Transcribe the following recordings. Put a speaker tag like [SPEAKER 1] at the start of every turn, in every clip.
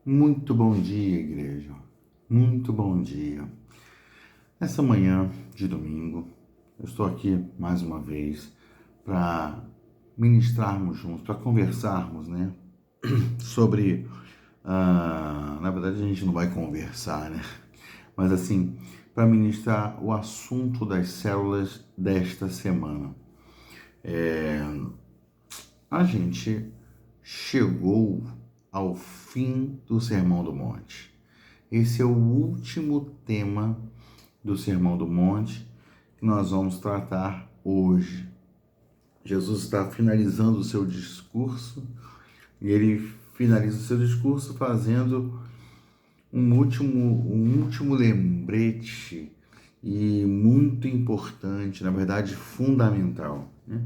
[SPEAKER 1] Muito bom dia, igreja. Muito bom dia. Nessa manhã de domingo, eu estou aqui mais uma vez para ministrarmos juntos, para conversarmos, né? Sobre. Na verdade, a gente não vai conversar, né? Mas assim, para ministrar o assunto das células desta semana. A gente chegou ao fim do Sermão do Monte. Esse é o último tema do Sermão do Monte que nós vamos tratar hoje. Jesus está finalizando o seu discurso e ele finaliza o seu discurso fazendo um último lembrete e muito importante, na verdade fundamental, né?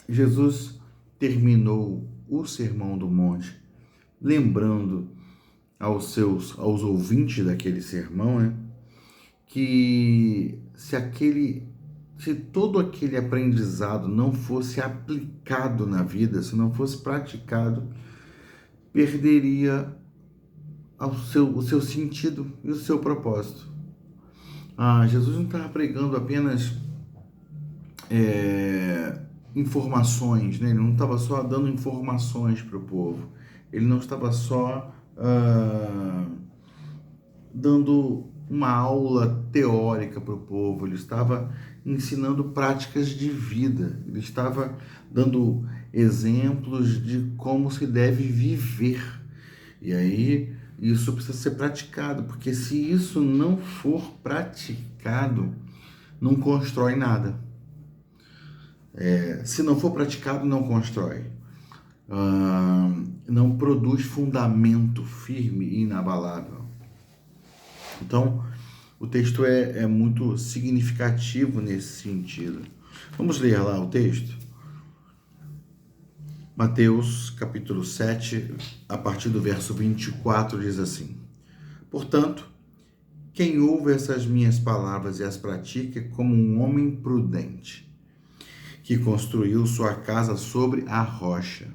[SPEAKER 1] Jesus terminou o Sermão do Monte lembrando aos ouvintes daquele sermão, né, que se todo aquele aprendizado não fosse aplicado na vida, se não fosse praticado, perderia o seu sentido e o seu propósito. Jesus não estava pregando apenas informações, né? Ele não estava só dando informações para o povo, ele não estava só dando uma aula teórica para o povo, ele estava ensinando práticas de vida, ele estava dando exemplos de como se deve viver. E aí isso precisa ser praticado, porque se isso não for praticado, não constrói nada. Se não for praticado, não constrói. Não produz fundamento firme e inabalável. Então, o texto é muito significativo nesse sentido. Vamos ler lá o texto? Mateus, capítulo 7, a partir do verso 24, diz assim: Portanto, quem ouve essas minhas palavras e as pratica é como um homem prudente, que construiu sua casa sobre a rocha.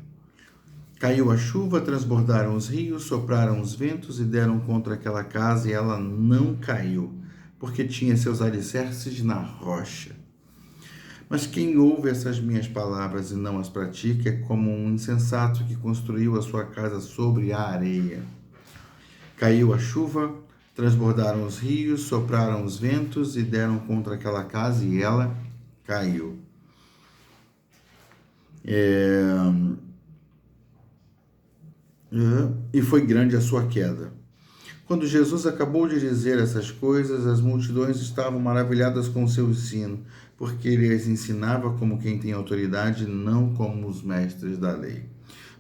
[SPEAKER 1] Caiu a chuva, transbordaram os rios, sopraram os ventos e deram contra aquela casa, e ela não caiu, porque tinha seus alicerces na rocha. Mas quem ouve essas minhas palavras e não as pratica é como um insensato que construiu a sua casa sobre a areia. Caiu a chuva, transbordaram os rios, sopraram os ventos e deram contra aquela casa, e ela caiu. E foi grande a sua queda. Quando Jesus acabou de dizer essas coisas, as multidões estavam maravilhadas com o seu ensino, porque ele as ensinava como quem tem autoridade, não como os mestres da lei.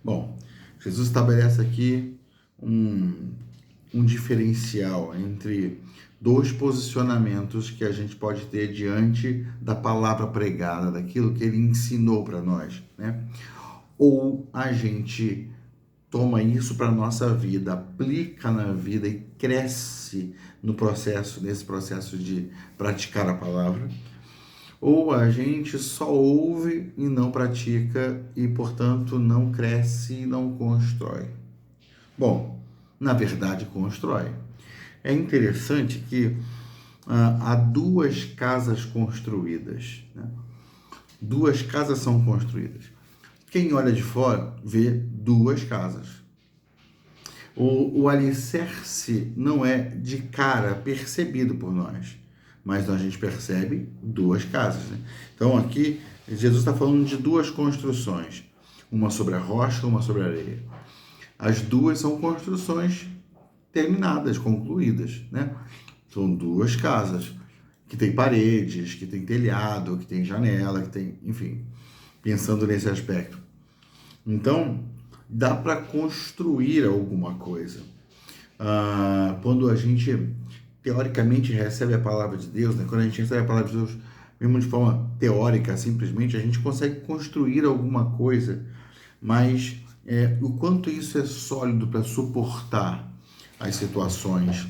[SPEAKER 1] Bom, Jesus estabelece aqui um diferencial entre dois posicionamentos que a gente pode ter diante da palavra pregada, daquilo que ele ensinou para nós, né? Ou a gente toma isso para a nossa vida, aplica na vida e cresce nesse processo de praticar a palavra, ou a gente só ouve e não pratica e, portanto, não cresce e não constrói. Bom, na verdade, constrói. É interessante que há duas casas construídas, né? Duas casas são construídas. Quem olha de fora vê duas casas. O alicerce não é de cara percebido por nós, mas a gente percebe duas casas, né? Então aqui Jesus está falando de duas construções, uma sobre a rocha, uma sobre a areia. As duas são construções terminadas, concluídas, né? São duas casas que tem paredes, que tem telhado, que tem janela, que tem, enfim, pensando nesse aspecto. Então, dá para construir alguma coisa. Quando a gente, teoricamente, recebe a palavra de Deus, né? Quando a gente recebe a palavra de Deus, mesmo de forma teórica, simplesmente, a gente consegue construir alguma coisa, mas o quanto isso é sólido para suportar as situações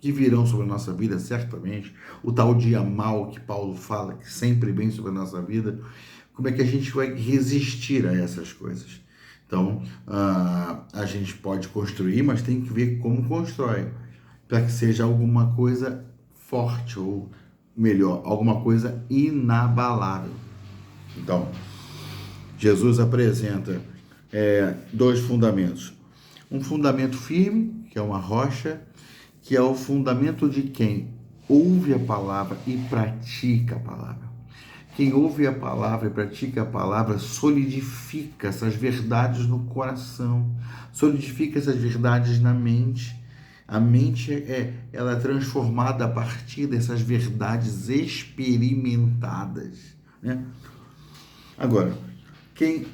[SPEAKER 1] que virão sobre a nossa vida, certamente, o tal dia mal que Paulo fala, que sempre vem sobre a nossa vida, como é que a gente vai resistir a essas coisas? Então, a gente pode construir, mas tem que ver como constrói, para que seja alguma coisa forte, ou melhor, alguma coisa inabalável. Então, Jesus apresenta dois fundamentos. Um fundamento firme, que é uma rocha, que é o fundamento de quem ouve a palavra e pratica a palavra. Quem ouve a palavra e pratica a palavra solidifica essas verdades no coração, solidifica essas verdades na mente. A mente ela é transformada a partir dessas verdades experimentadas, né? Agora, quem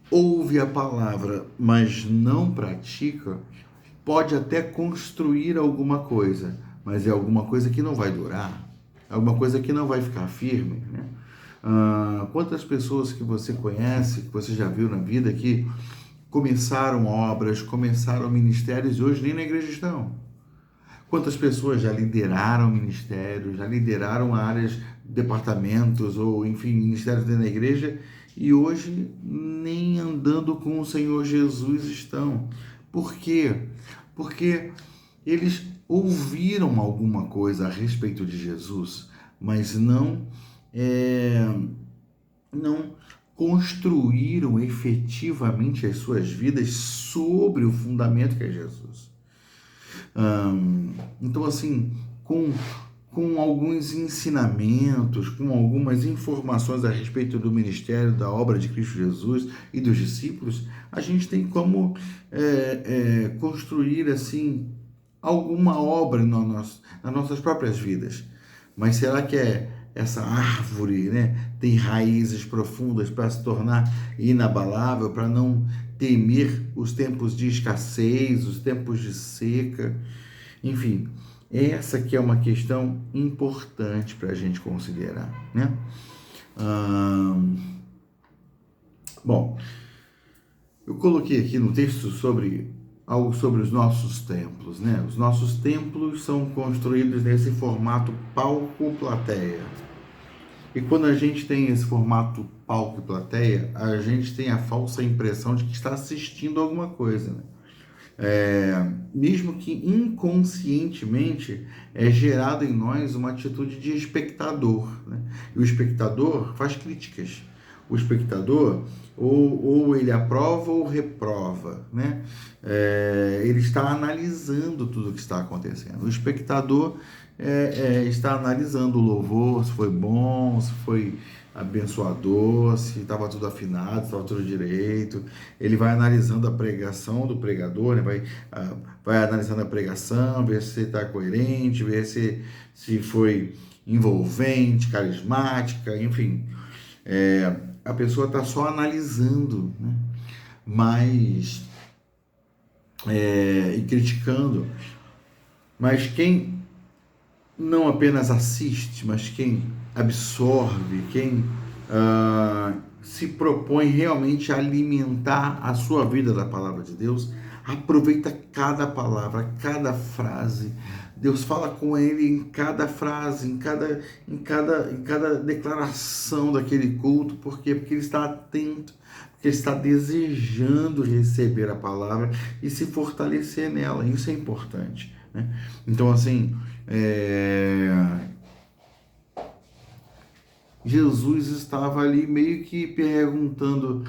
[SPEAKER 1] ouve a palavra, mas não pratica, pode até construir alguma coisa, mas é alguma coisa que não vai durar, é alguma coisa que não vai ficar firme, né? Quantas pessoas que você conhece, que você já viu na vida, que começaram obras, começaram ministérios e hoje nem na igreja estão? Quantas pessoas já lideraram ministérios, já lideraram áreas, departamentos ou, enfim, ministérios dentro da igreja e hoje nem andando com o Senhor Jesus estão? Por quê? Porque eles ouviram alguma coisa a respeito de Jesus, mas não construíram efetivamente as suas vidas sobre o fundamento que é Jesus. Então, assim, com alguns ensinamentos, com algumas informações a respeito do ministério, da obra de Cristo Jesus e dos discípulos, a gente tem como construir, assim, alguma obra nas nossas próprias vidas. Mas será que essa árvore, né, tem raízes profundas para se tornar inabalável, para não temer os tempos de escassez, os tempos de seca? Enfim, essa que é uma questão importante para a gente considerar, né? Bom, eu coloquei aqui no texto algo sobre os nossos templos, né? Os nossos templos são construídos nesse formato palco-plateia. E quando a gente tem esse formato palco e plateia, a gente tem a falsa impressão de que está assistindo alguma coisa, né? Mesmo que inconscientemente é gerado em nós uma atitude de espectador, né? E o espectador faz críticas. O espectador ou ele aprova ou reprova, né? Ele está analisando tudo o que está acontecendo. O espectador está analisando o louvor, se foi bom, se foi abençoador, se estava tudo afinado, se estava tudo direito. Ele vai analisando a pregação do pregador, né? Vai analisando a pregação, ver se está coerente, ver se foi envolvente, carismática, enfim. A pessoa está só analisando, né? Mas e criticando. Mas quem não apenas assiste, mas quem absorve, quem se propõe realmente a alimentar a sua vida da palavra de Deus, aproveita cada palavra, cada frase. Deus fala com ele em cada frase, em cada declaração daquele culto. Por quê? Porque ele está atento, porque ele está desejando receber a palavra e se fortalecer nela. Isso é importante, né? Então, assim, Jesus estava ali meio que perguntando,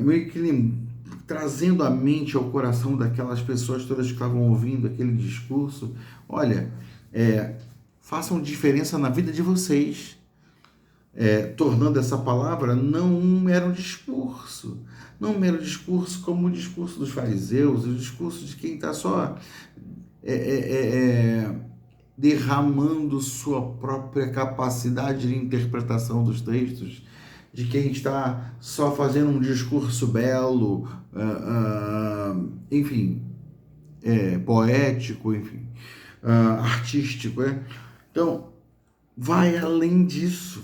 [SPEAKER 1] meio que trazendo à mente, ao coração daquelas pessoas todas que estavam ouvindo aquele discurso: olha, façam diferença na vida de vocês, tornando essa palavra não um mero discurso, não um mero discurso como o discurso dos fariseus, o discurso de quem está só derramando sua própria capacidade de interpretação dos textos, de quem está só fazendo um discurso belo, enfim, poético, enfim, artístico. Então, vai além disso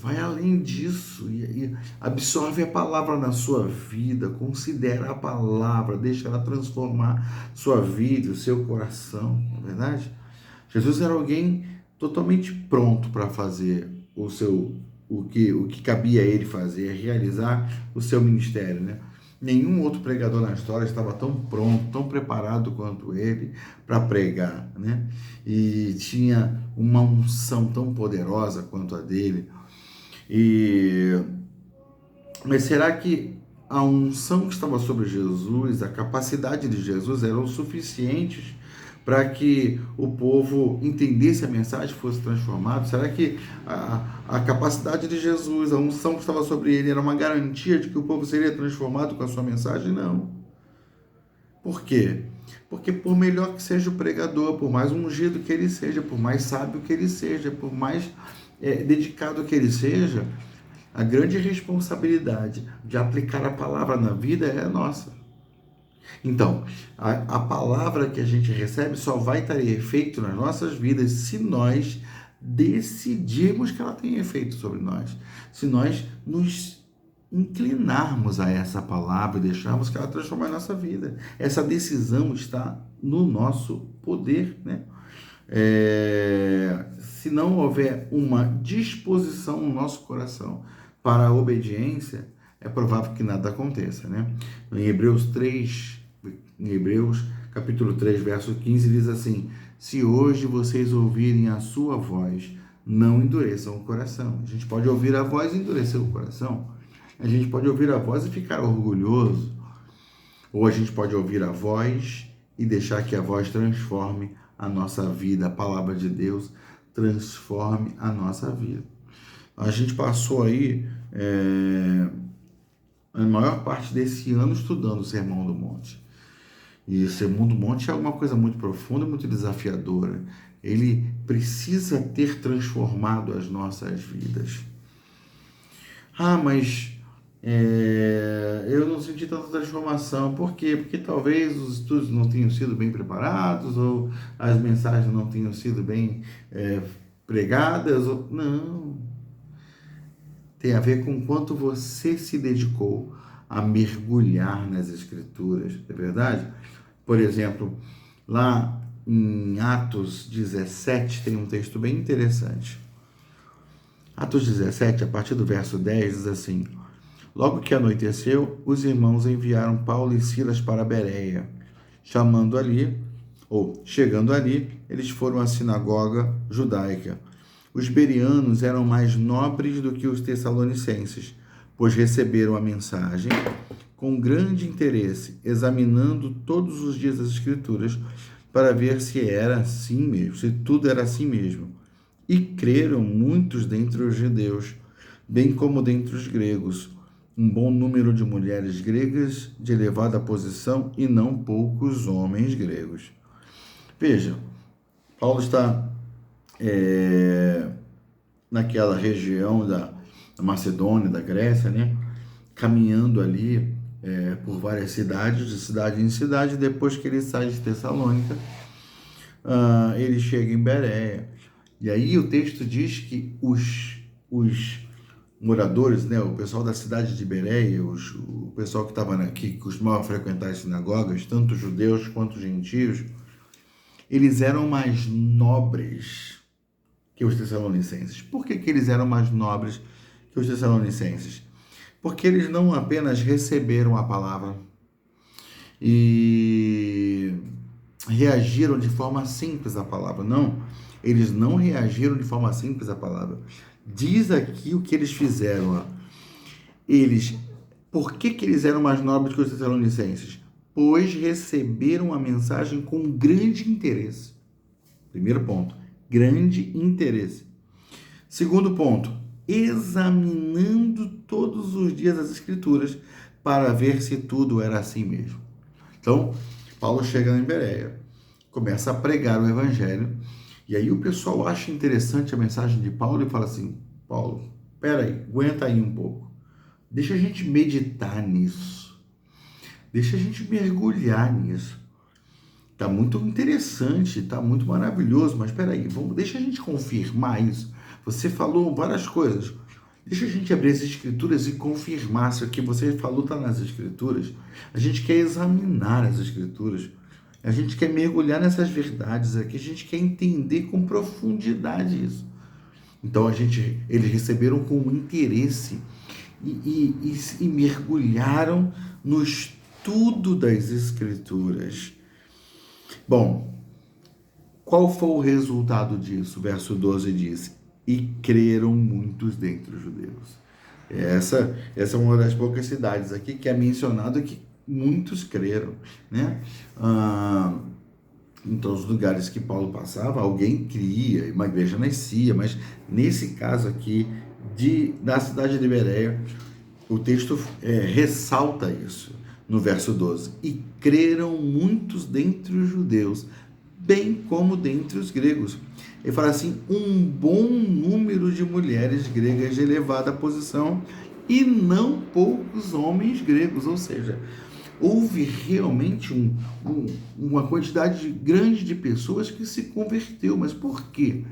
[SPEAKER 1] e absorve a palavra na sua vida, considera a palavra, deixa ela transformar sua vida, o seu coração, não é verdade? Jesus era alguém totalmente pronto para fazer o seu o que cabia a ele fazer, realizar o seu ministério, né? Nenhum outro pregador na história estava tão pronto, tão preparado quanto ele para pregar, né? E tinha uma unção tão poderosa quanto a dele. Mas será que a unção que estava sobre Jesus, a capacidade de Jesus eram suficientes para que o povo entendesse a mensagem, fosse transformado? Será que a capacidade de Jesus, a unção que estava sobre ele, era uma garantia de que o povo seria transformado com a sua mensagem? Não. Por quê? Porque por melhor que seja o pregador, por mais ungido que ele seja, por mais sábio que ele seja, por mais dedicado que ele seja, a grande responsabilidade de aplicar a palavra na vida é nossa. Então, a palavra que a gente recebe só vai ter efeito nas nossas vidas se nós decidirmos que ela tem efeito sobre nós. Se nós nos inclinarmos a essa palavra e deixarmos que ela transforme a nossa vida. Essa decisão está no nosso poder, né? Se não houver uma disposição no nosso coração para a obediência, é provável que nada aconteça, né? Em Hebreus capítulo 3, verso 15, diz assim: se hoje vocês ouvirem a sua voz, não endureçam o coração. A gente pode ouvir a voz e endurecer o coração. A gente pode ouvir a voz e ficar orgulhoso. Ou a gente pode ouvir a voz e deixar que a voz transforme a nossa vida. A palavra de Deus transforme a nossa vida. A gente passou aí a maior parte desse ano estudando o Sermão do Monte. E o Sermão do Monte é uma coisa muito profunda, muito desafiadora. Ele precisa ter transformado as nossas vidas. Mas eu não senti tanta transformação. Por quê? Porque talvez os estudos não tenham sido bem preparados, ou as mensagens não tenham sido bem pregadas. Não. Tem a ver com o quanto você se dedicou a mergulhar nas Escrituras, é verdade? Por exemplo, lá em Atos 17 tem um texto bem interessante. Atos 17, a partir do verso 10, diz assim: logo que anoiteceu, os irmãos enviaram Paulo e Silas para Bereia. Chegando ali, eles foram à sinagoga judaica. Os bereanos eram mais nobres do que os tessalonicenses, pois receberam a mensagem com grande interesse, examinando todos os dias as Escrituras para ver se era assim mesmo, se tudo era assim mesmo. E creram muitos dentre os judeus, bem como dentre os gregos, um bom número de mulheres gregas de elevada posição e não poucos homens gregos. Veja, Paulo está naquela região da Macedônia, da Grécia, né? Caminhando ali por várias cidades, de cidade em cidade. Depois que ele sai de Tessalônica, ele chega em Bereia. E aí o texto diz que os moradores, né, o pessoal da cidade de Bereia, o pessoal que estava aqui, que costumava frequentar as sinagogas, tanto judeus quanto gentios, eles eram mais nobres que os tessalonicenses. Por que eles eram mais nobres que os tessalonicenses? Porque eles não apenas receberam a palavra e reagiram de forma simples à palavra. Não, eles não reagiram de forma simples à palavra. Diz aqui o que eles fizeram. Por que eles eram mais nobres que os tessalonicenses? Pois receberam a mensagem com grande interesse. Primeiro ponto, grande interesse. Segundo ponto, examinando todos os dias as Escrituras para ver se tudo era assim mesmo. Então, Paulo chega em Bereia, começa a pregar o Evangelho, e aí o pessoal acha interessante a mensagem de Paulo e fala assim: Paulo, peraí, aguenta aí um pouco. Deixa a gente meditar nisso. Deixa a gente mergulhar nisso. Tá muito interessante, tá muito maravilhoso, mas peraí, deixa a gente confirmar isso. Você falou várias coisas. Deixa a gente abrir as Escrituras e confirmar se o que você falou está nas Escrituras. A gente quer examinar as Escrituras. A gente quer mergulhar nessas verdades aqui. A gente quer entender com profundidade isso. Então eles receberam com interesse e mergulharam no estudo das Escrituras. Bom, qual foi o resultado disso? Verso 12 diz: e creram muitos dentre os judeus. Essa é uma das poucas cidades aqui que é mencionado que muitos creram, né? Em todos os lugares que Paulo passava, alguém cria, uma igreja nascia, mas nesse caso aqui, da cidade de Bereia, o texto ressalta isso no verso 12. E creram muitos dentre os judeus, bem como dentre os gregos. Ele fala assim, um bom número de mulheres gregas de elevada posição e não poucos homens gregos, ou seja, houve realmente uma quantidade grande de pessoas que se converteu. Mas por quê?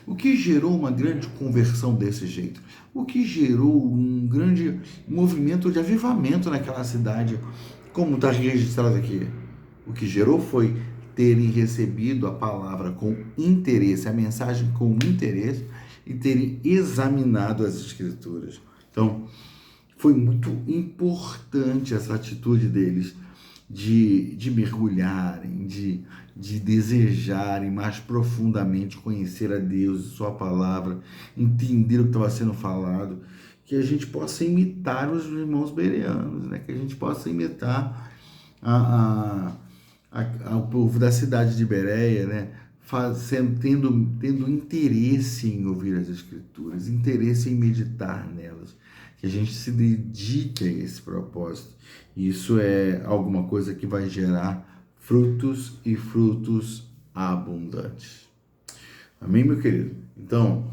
[SPEAKER 1] O que gerou uma grande conversão desse jeito? O que gerou um grande movimento de avivamento naquela cidade, como está registrado aqui? O que gerou foi terem recebido a palavra com interesse, a mensagem com interesse, e terem examinado as Escrituras. Então, foi muito importante essa atitude deles de mergulharem, de desejarem mais profundamente conhecer a Deus e sua palavra, entender o que estava sendo falado, que a gente possa imitar os irmãos bereanos, né? Que a gente possa imitar o povo da cidade de Bereia, né? Tendo interesse em ouvir as Escrituras, interesse em meditar nelas, que a gente se dedique a esse propósito. Isso é alguma coisa que vai gerar frutos e frutos abundantes. Amém, meu querido? Então,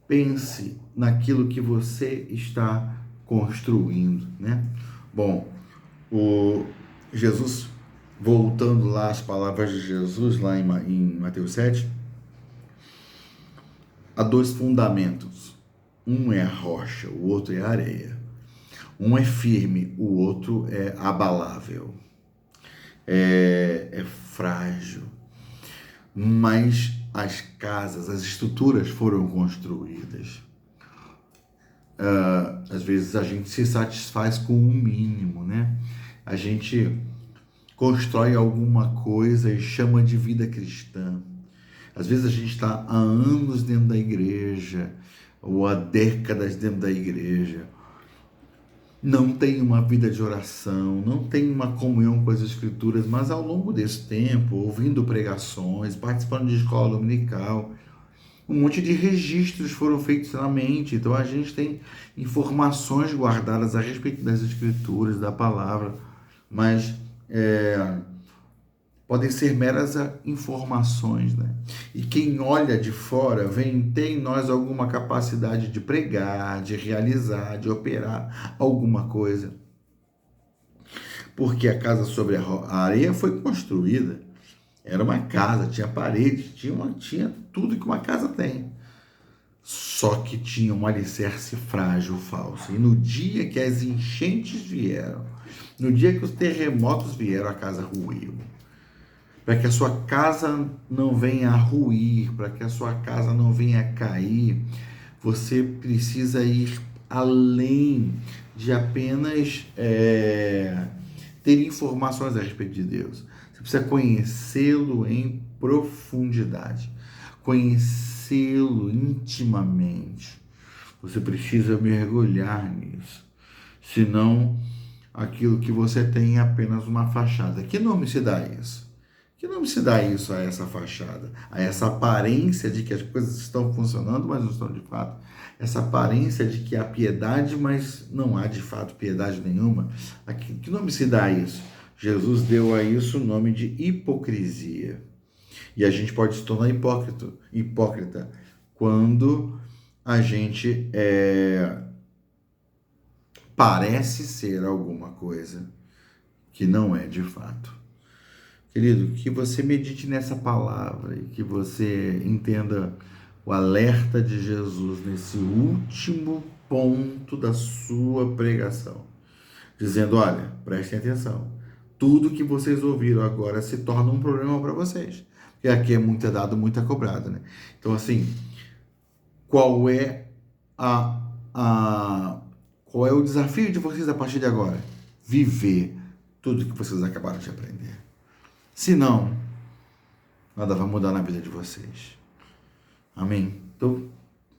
[SPEAKER 1] pense naquilo que você está construindo, né? Bom, Jesus, voltando lá às palavras de Jesus, lá em Mateus 7, há dois fundamentos. Um é a rocha, o outro é a areia. Um é firme, o outro é abalável. É frágil. Mas as casas, as estruturas foram construídas. Às vezes a gente se satisfaz com o mínimo, né? A gente constrói alguma coisa e chama de vida cristã. Às vezes a gente está há anos dentro da igreja, ou há décadas dentro da igreja, não tem uma vida de oração, não tem uma comunhão com as Escrituras, mas ao longo desse tempo, ouvindo pregações, participando de escola dominical, um monte de registros foram feitos na mente. Então a gente tem informações guardadas a respeito das Escrituras, da palavra, mas podem ser meras informações, né? E quem olha de fora tem em nós alguma capacidade de pregar, de realizar, de operar alguma coisa. Porque a casa sobre a areia foi construída. Era uma casa, tinha parede, tinha tudo que uma casa tem. Só que tinha um alicerce frágil, falso. E no dia que as enchentes vieram, no dia que os terremotos vieram, a casa ruiu. Para que a sua casa não venha a ruir, para que a sua casa não venha a cair, você precisa ir além de apenas ter informações a respeito de Deus. Você precisa conhecê-lo em profundidade, conhecê-lo intimamente. Você precisa mergulhar nisso. Senão, aquilo que você tem é apenas uma fachada. Que nome se dá isso? Que nome se dá isso a essa fachada? A essa aparência de que as coisas estão funcionando, mas não estão de fato? Essa aparência de que há piedade, mas não há de fato piedade nenhuma? Que nome se dá a isso? Jesus deu a isso o nome de hipocrisia. E a gente pode se tornar hipócrita quando a gente parece ser alguma coisa que não é de fato. Querido, que você medite nessa palavra e que você entenda o alerta de Jesus nesse último ponto da sua pregação, dizendo, olha, prestem atenção, tudo que vocês ouviram agora se torna um problema para vocês, porque E aqui é muito dado, muito cobrado, né? Então, assim, qual é qual é o desafio de vocês a partir de agora? Viver tudo que vocês acabaram de aprender. Se não, nada vai mudar na vida de vocês. Amém? Então,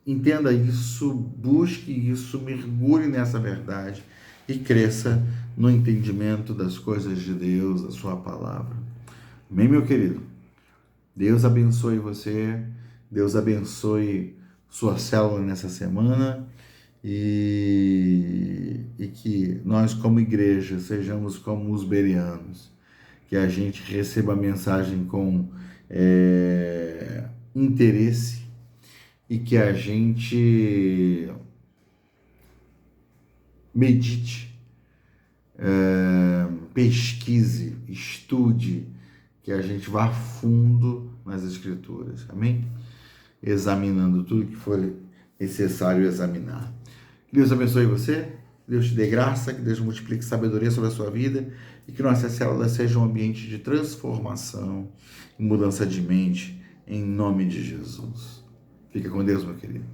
[SPEAKER 1] entenda isso, busque isso, mergulhe nessa verdade e cresça no entendimento das coisas de Deus, da sua palavra. Amém, meu querido? Deus abençoe você, Deus abençoe sua célula nessa semana e que nós, como igreja, sejamos como os bereanos, que a gente receba a mensagem com interesse e que a gente medite, pesquise, estude, que a gente vá a fundo nas Escrituras, amém? Examinando tudo que for necessário examinar. Que Deus abençoe você, que Deus te dê graça, que Deus multiplique sabedoria sobre a sua vida e que nossa célula seja um ambiente de transformação e mudança de mente, em nome de Jesus. Fica com Deus, meu querido.